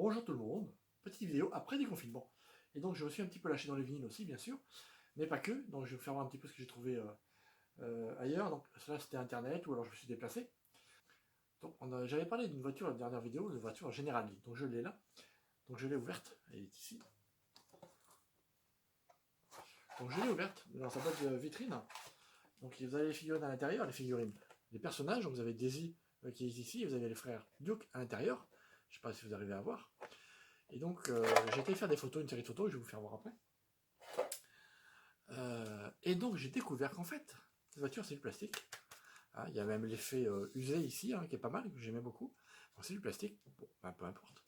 Bonjour tout le monde, petite vidéo après déconfinement. Et donc je me suis un petit peu lâché dans les vinyles aussi bien sûr, mais pas que, donc je vais vous faire voir un petit peu ce que j'ai trouvé ailleurs. Donc cela c'était internet ou alors je me suis déplacé. Donc j'avais parlé d'une voiture la dernière vidéo, une voiture General Lee, donc je l'ai là, donc je l'ai ouverte, elle est ici. Donc je l'ai ouverte dans sa boîte de vitrine, donc vous avez les figurines à l'intérieur, les figurines des personnages, donc vous avez Daisy qui est ici, vous avez les frères Duke à l'intérieur, je ne sais pas si vous arrivez à voir. Et donc, j'ai été faire des photos, une série de photos, je vais vous faire voir après. Et donc, j'ai découvert qu'en fait, cette voiture, c'est du plastique. Hein, il y a même l'effet usé ici, hein, qui est pas mal, que j'aimais beaucoup. Bon, c'est du plastique, bon, ben, peu importe.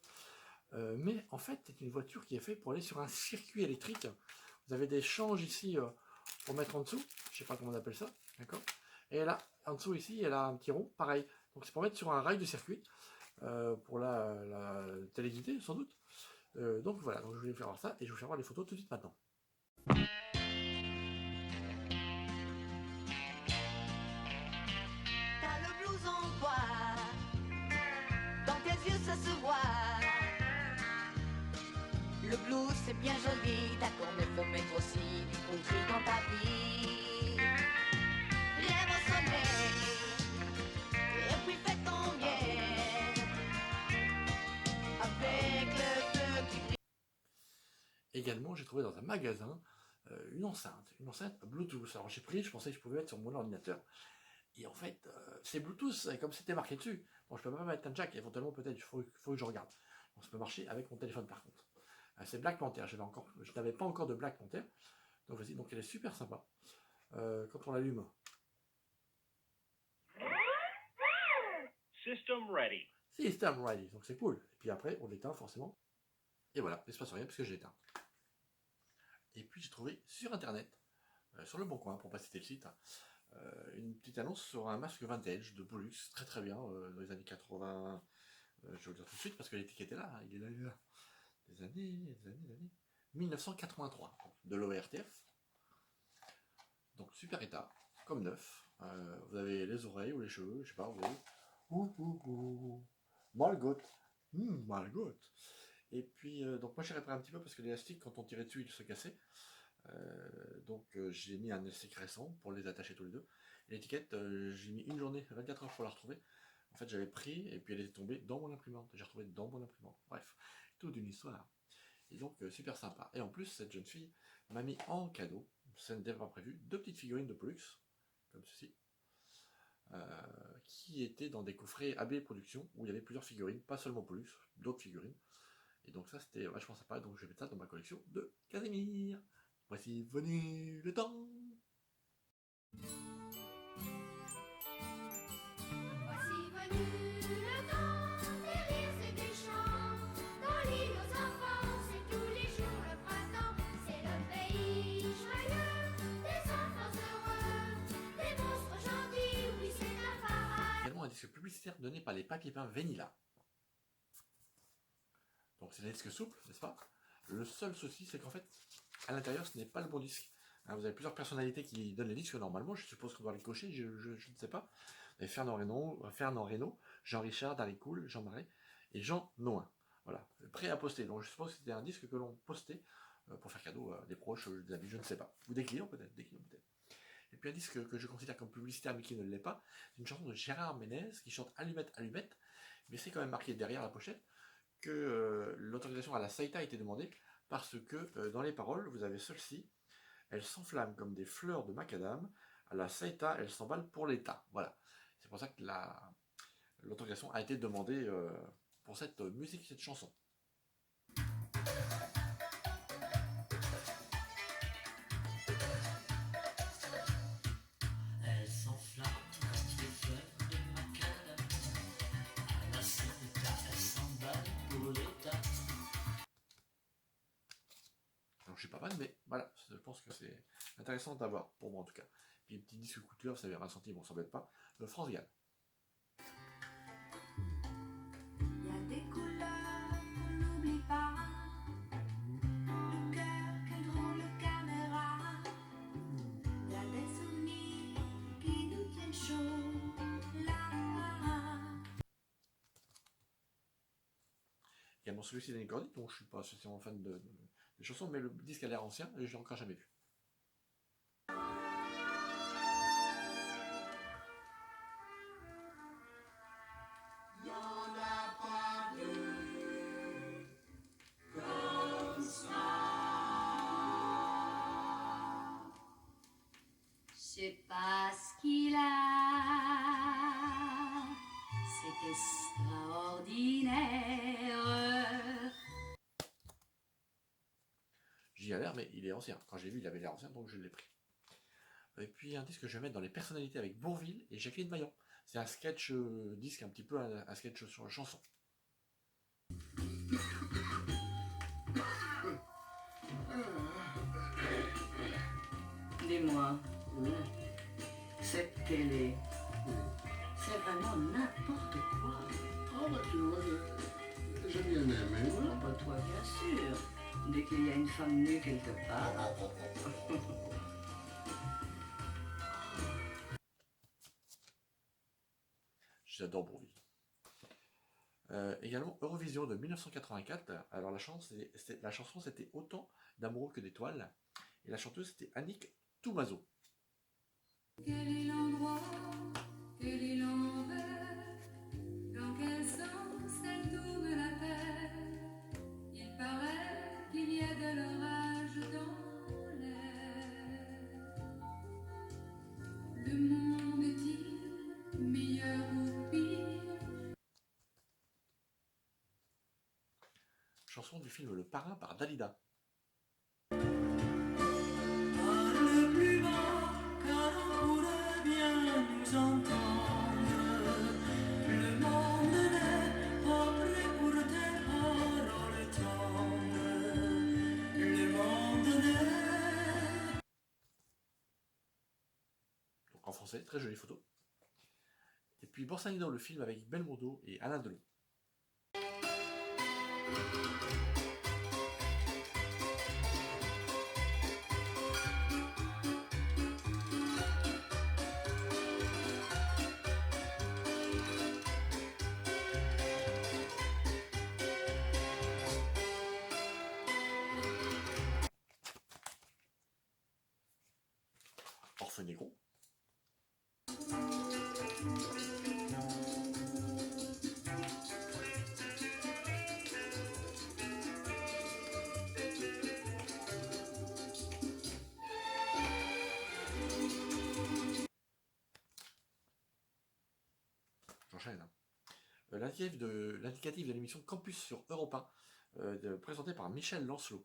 Mais en fait, c'est une voiture qui est faite pour aller sur un circuit électrique. Vous avez des changes ici pour mettre en dessous, je sais pas comment on appelle ça, d'accord. Et là, en dessous ici, elle a un petit rond, pareil. Donc c'est pour mettre sur un rail de circuit, pour la téléguidée sans doute. Donc voilà, donc je voulais vous faire voir ça et je vais vous faire voir les photos tout de suite maintenant. T'as le blouson noir, dans tes yeux ça se voit. Le blues c'est bien joli, d'accord mais faut mettre aussi du country dans ta vie. Lève au soleil, et puis fais ton bien, avec le feu qui brille. Également, j'ai trouvé dans un magasin une enceinte Bluetooth. Alors j'ai pris, je pensais que je pouvais mettre sur mon ordinateur. Et en fait, c'est Bluetooth, comme c'était marqué dessus. Bon, je peux pas mettre un jack, éventuellement peut-être, il faut que je regarde. Bon, ça peut marcher avec mon téléphone par contre. C'est Black Panther, je n'avais pas encore de Black Panther. Donc vas-y, donc elle est super sympa. Quand on l'allume. System ready. System ready, donc c'est cool. Et puis après, on l'éteint forcément. Et voilà, il se passe rien parce que j'ai éteint. Et puis j'ai trouvé sur internet, sur le bon coin, pour pas citer le site, une petite annonce sur un masque vintage de Pollux, très très bien, dans les années 80, je vais vous le dire tout de suite parce que l'étiquette est là, hein, il est là, des années, 1983, de l'ORTF, donc super état, comme neuf, vous avez les oreilles ou les cheveux, je sais pas, vous voyez, Margot, Margot, et puis donc moi j'ai réparé un petit peu parce que l'élastique quand on tirait dessus il se cassait, donc j'ai mis un élastique récent pour les attacher tous les deux. L'étiquette, j'ai mis une journée, 24 heures pour la retrouver. En fait, j'avais pris et puis elle était tombée dans mon imprimante. J'ai retrouvé dans mon imprimante. Bref, toute une histoire. Et donc, super sympa. Et en plus, cette jeune fille m'a mis en cadeau, ça n'était pas prévu, deux petites figurines de Pollux, comme ceci, qui étaient dans des coffrets AB Productions, où il y avait plusieurs figurines, pas seulement Pollux, d'autres figurines. Et donc ça, c'était vachement sympa. Donc je vais mettre ça dans ma collection de Casimir. Voici venu le temps. Voici venu le temps des rires et des chants. Dans l'île aux enfants, c'est tous les jours le printemps. C'est le pays joyeux, des enfants heureux, des monstres gentils, oui c'est un paradis. Également un disque publicitaire donné par les papiers peints Venilla. Donc c'est un disque souple, n'est-ce pas? Le seul souci, c'est qu'en fait, à l'intérieur, ce n'est pas le bon disque. Hein, vous avez plusieurs personnalités qui donnent les disques normalement, je suppose qu'on doit les cocher, je ne sais pas. Vous avez Fernand Reynaud, Jean Richard, Darry Cool, Jean Marais et Jean Noin. Voilà, prêt à poster. Donc je suppose que c'était un disque que l'on postait pour faire cadeau à des proches, des amis, je ne sais pas. Ou des clients peut-être, Et puis un disque que je considère comme publicitaire mais qui ne l'est pas, c'est une chanson de Gérard Ménez qui chante Allumette, Allumette, mais c'est quand même marqué derrière la pochette que l'autorisation à la Saïta a été demandée parce que dans les paroles, vous avez celle-ci, elle s'enflamme comme des fleurs de macadam, à la Saïta, elle s'emballe pour l'État. Voilà. C'est pour ça que l'autorisation a été demandée pour cette musique, cette chanson. Elle s'enflamme comme des fleurs de macadam. À la Saïta, elle s'emballe pour l'État. Donc je suis pas mal, mais voilà, je pense que c'est intéressant d'avoir, pour moi en tout cas. Puis petit disque coup de cœur, vous avez un centime, on s'embête pas, de France Gall. Y a des couleurs qu'on n'oublie pas. Le cœur, quelle drôle caméra. Y a des souvenirs qui nous tiennent chaud là. également celui-ci d'Annie Cordy, donc je suis pas spécialement fan des chansons, mais le disque a l'air ancien et je l'ai encore jamais vu. Je sais pas ce qu'il a, c'est extraordinaire. J'y ai l'air, mais il est ancien. Quand j'ai vu, il avait l'air ancien, donc je l'ai pris. Et puis un disque que je vais mettre dans les personnalités avec Bourvil et Jacqueline Maillan. C'est un sketch disque, un petit peu un sketch sur la chanson. Dis-moi, cette télé, c'est vraiment n'importe quoi. Ah bah tu vois, j'ai bien aimé. Oh, bah toi, bien sûr. Dès qu'il y a une femme nue quelque part. J'adore Bourvil. Également Eurovision de 1984. Alors la chanson c'était Autant d'amoureux que d'étoiles. Et la chanteuse c'était Annick Toumazo. Quel est l'endroit, quel est l'envers, dans quel sens elle tourne la terre? Il paraît qu'il y a de l'orage dans l'air. Le monde est-il meilleur ou pire? Chanson du film Le Parrain par Dalida. Parle plus bas, car on pourrait bien nous entendre. Le monde n'est pas prêt pour tes paroles tendres. Le monde n'est Donc en français, très jolie photo. Et puis Borsalino, le film avec Belmondo et Alain Delon. Orfenegro. J'enchaîne. L'indicatif de l'émission Campus sur Europe 1, présenté par Michel Lancelot.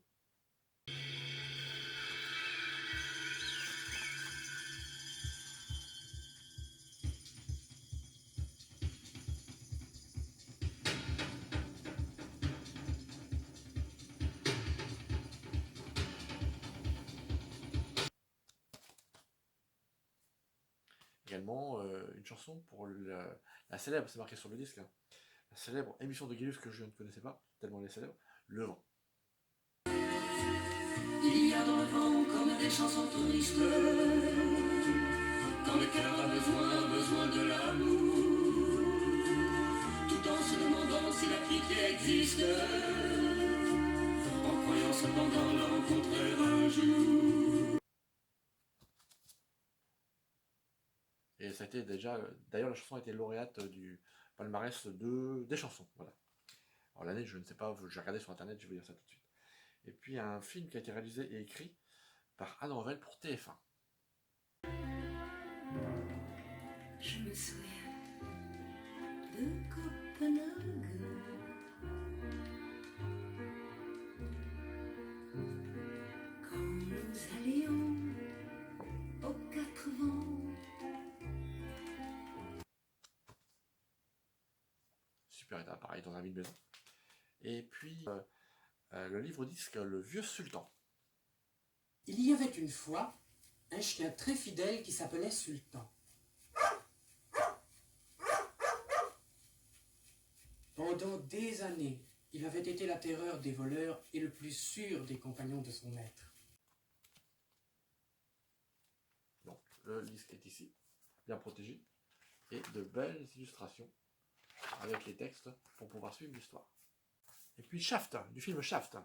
Également une chanson pour la célèbre, c'est marqué sur le disque, là, la célèbre émission de Gayus que je ne connaissais pas, tellement elle est célèbre, Le Vent. Il y a dans le vent comme des chansons tristes. Quand le cœur a besoin de l'amour, tout en se demandant si la pitié existe, en croyant cependant la rencontrer un jour. Et ça a été déjà, d'ailleurs la chanson a été lauréate du palmarès des chansons. Voilà. Alors l'année, je ne sais pas, j'ai regardé sur internet, je vais dire ça tout de suite. Et puis un film qui a été réalisé et écrit par Anne Revel pour TF1. Je me souviens de Copenhague. Quand nous allions aux quatre vents. Super état, pareil, dans un vide maison. Et puis le livre-disque Le Vieux Sultan. Il y avait une fois un chien très fidèle qui s'appelait Sultan. Pendant des années, il avait été la terreur des voleurs et le plus sûr des compagnons de son maître. Donc le disque est ici, bien protégé, et de belles illustrations avec les textes pour pouvoir suivre l'histoire. Et puis Shaft, du film Shaft.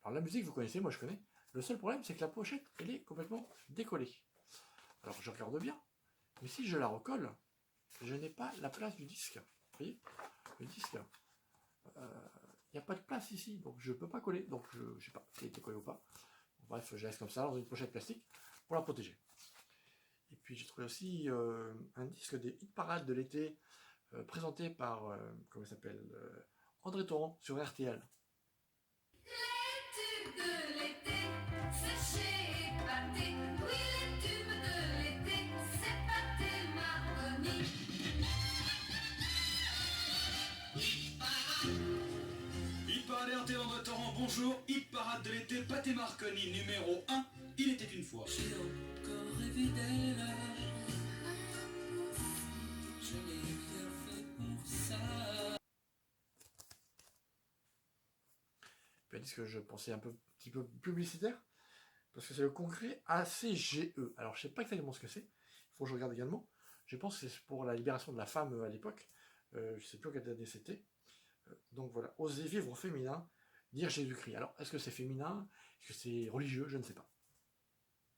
Alors la musique, vous connaissez, moi je connais. Le seul problème, c'est que la pochette, elle est complètement décollée. Alors je regarde bien, mais si je la recolle, je n'ai pas la place du disque. Vous voyez, le disque, il n'y a pas de place ici, donc je ne peux pas coller. Donc je ne sais pas s'il a été collé ou pas. Bref, je laisse comme ça dans une pochette plastique pour la protéger. Et puis j'ai trouvé aussi un disque des hit parades de l'été présenté par, comment il s'appelle, André Torrent sur RTL. Les tubes de l'été, séchés et pâtés. Oui, les tubes de l'été, c'est pâté marconi. Hit parade RT André Torrent, bonjour. Hit parade de l'été, Pâté Marconi numéro 1. Il était une fois. J'ai encore rêvé d'elle. Je n'ai rien fait pour ça. Puis un disque que je pensais un petit peu publicitaire, parce que c'est le concret ACGE. Alors je sais pas exactement ce que c'est, il faut que je regarde également. Je pense que c'est pour la libération de la femme à l'époque, je sais plus quelle année c'était. Donc voilà, oser vivre au féminin, dire Jésus-Christ. Alors est-ce que c'est féminin, est-ce que c'est religieux, je ne sais pas.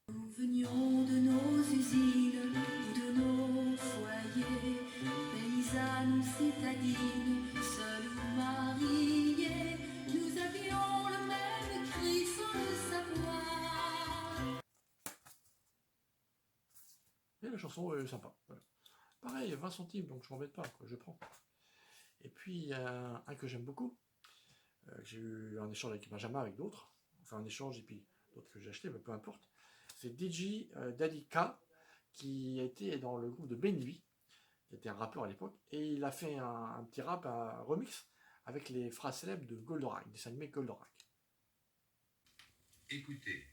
Nous venions de nos usines ou de nos foyers, paysannes ou citadines, seuls ou mariés, nous avions le même cri sans le savoir. Et la chanson est sympa. Voilà. Pareil, 20 centimes, donc je m'embête pas, quoi, je prends. Et puis un que j'aime beaucoup, j'ai eu un échange avec Benjamin, avec d'autres, enfin un échange et puis d'autres que j'ai acheté, mais peu importe. C'est DJ Daddy K, qui a été dans le groupe de Benny, qui était un rappeur à l'époque, et il a fait un petit rap, un remix, avec les phrases célèbres de Goldorak, des dessin animé Goldorak. Écoutez.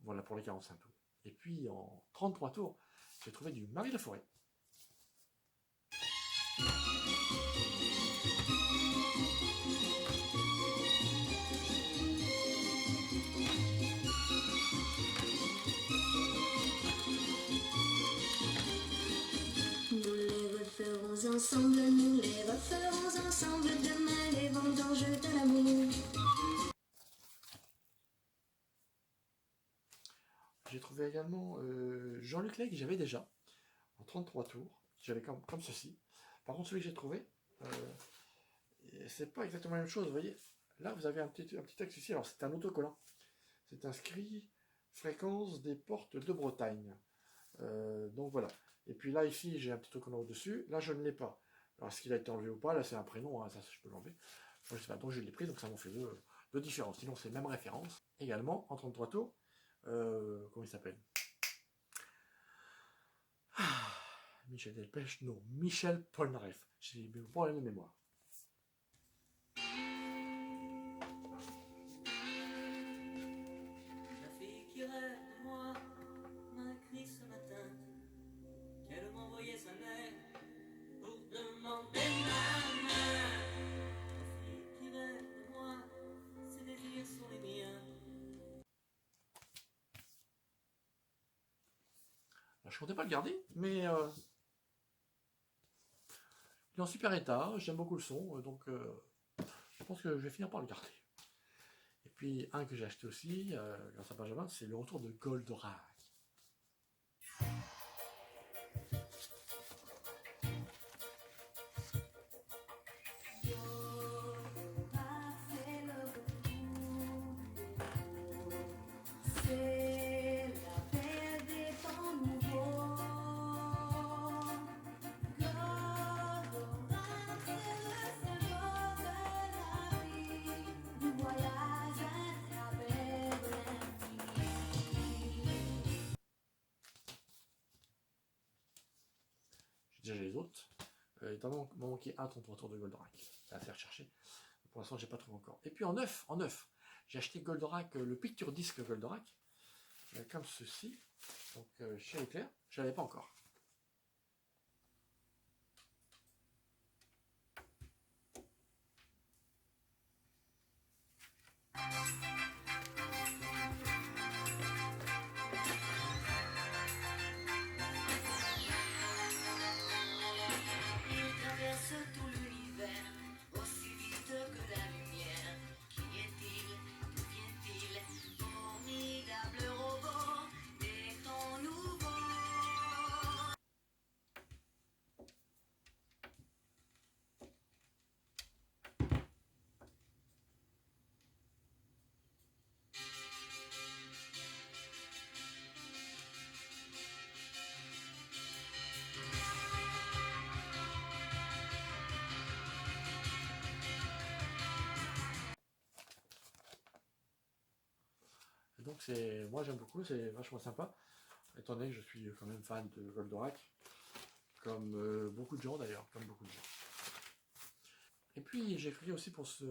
Voilà pour les 45 tours. Et puis en 33 tours, j'ai trouvé du Marie Laforêt. Nous les referons ensemble, nous les referons ensemble, demain les vendanges de l'amour. J'ai trouvé également Jean-Luc Lay que j'avais déjà, en 33 tours, j'avais comme ceci. Par contre, celui que j'ai trouvé, c'est pas exactement la même chose, vous voyez. Là, vous avez un petit texte ici, alors c'est un autocollant. C'est inscrit fréquence des portes de Bretagne. Donc voilà. Et puis là, ici, j'ai un petit autocollant au-dessus. Là, je ne l'ai pas. Alors, est-ce qu'il a été enlevé ou pas? Là, c'est un prénom, hein, ça, je peux l'enlever. Je sais pas, donc je l'ai pris, donc ça m'en fait deux différences. Sinon, c'est la même référence. Également, en 33 tours, comment il s'appelle? Michel Delpech, non, Michel Polnareff. J'ai des problèmes de mémoire. La fille qui rêve de moi m'a écrit ce matin qu'elle m'envoyait sa mère pour demander ma main. La fille qui rêve de moi, ses désirs sont les miens. Alors, je comptais pas le garder, mais il est en super état, j'aime beaucoup le son, donc je pense que je vais finir par le garder. Et puis un que j'ai acheté aussi, grâce à Benjamin, c'est le retour de Goldorak. Fait le retour, c'est l'appel des temps nouveaux. Goldorak déjà les autres. Il m'en manquait un 33 tours de Goldorak. C'est à faire chercher. Pour l'instant, j'ai pas trouvé encore. Et puis en neuf, j'ai acheté Goldorak, le Picture Disc Goldorak, comme ceci. Donc chez Leclerc, je l'avais pas encore. Il traverse tout l'univers, aussi vite que la lumière. Qui est-il? D'où vient-il? Formidable robot, des temps nouveaux. Et donc moi j'aime beaucoup, c'est vachement sympa, étant donné que je suis quand même fan de Goldorak, comme beaucoup de gens d'ailleurs, comme beaucoup de gens. Et puis j'ai cliqué aussi pour ce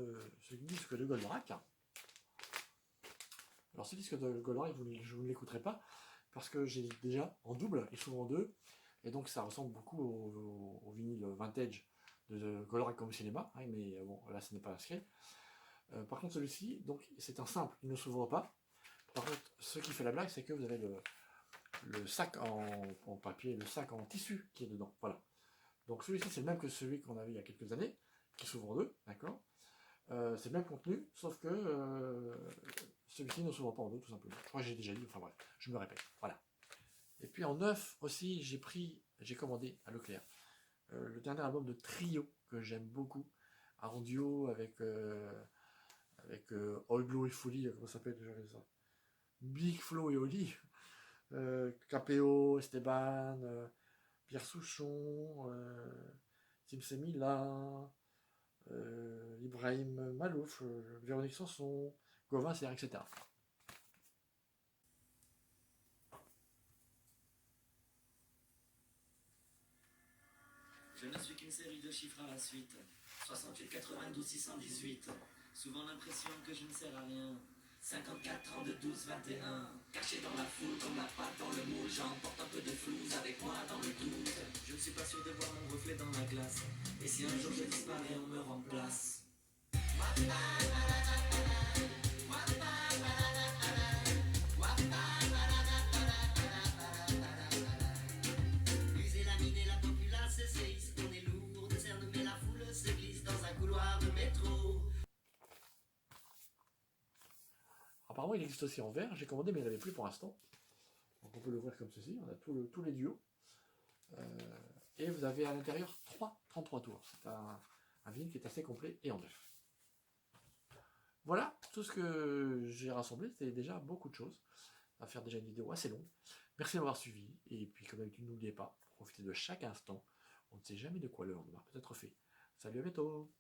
disque de Goldorak. Alors ce disque de Goldorak, je ne l'écouterai pas, parce que j'ai déjà en double et souvent en deux, et donc ça ressemble beaucoup au vinyle vintage de Goldorak comme cinéma, hein, mais bon là ce n'est pas inscrit. Par contre celui-ci, donc c'est un simple, il ne s'ouvre pas. Par contre, ce qui fait la blague, c'est que vous avez le sac en papier, le sac en tissu qui est dedans. Voilà. Donc celui-ci, c'est le même que celui qu'on avait il y a quelques années, qui s'ouvre en deux, d'accord. C'est le même contenu, sauf que celui-ci ne s'ouvre pas en deux, tout simplement. Je crois que j'ai déjà dit, enfin bref, je me répète. Voilà. Et puis en neuf aussi, j'ai commandé à Leclerc le dernier album de Trio, que j'aime beaucoup, en duo avec All Blue et Fully, comment ça s'appelle déjà ça? Big Flo et Oli, Capéo, Esteban, Pierre Souchon, Simsemila, Ibrahim Malouf, Véronique Sanson, Gauvin, etc. Je ne suis qu'une série de chiffres à la suite. 68, 92, 618. Souvent l'impression que je ne sers à rien. 54, 32, 12, 21. Caché dans la foule comme la pâte dans le moule. J'emporte un peu de flouze avec moi dans le doute. Je ne suis pas sûr de voir mon reflet dans la glace. Et si un jour je disparais, on me remplace. User la mine et la populace séisme. On est lourd de cernes, mais la foule se glisse dans un couloir de métro. Apparemment, il existe aussi en vert. J'ai commandé, mais il n'y en avait plus pour l'instant. Donc on peut l'ouvrir comme ceci. On a tous les duos. Et vous avez à l'intérieur 33 tours. C'est un vinyle qui est assez complet et en neuf. Voilà tout ce que j'ai rassemblé. C'était déjà beaucoup de choses. On va faire déjà une vidéo assez longue. Merci d'avoir suivi. Et puis, comme d'habitude, n'oubliez pas, profitez de chaque instant. On ne sait jamais de quoi le lendemain peut être fait. Salut, à bientôt!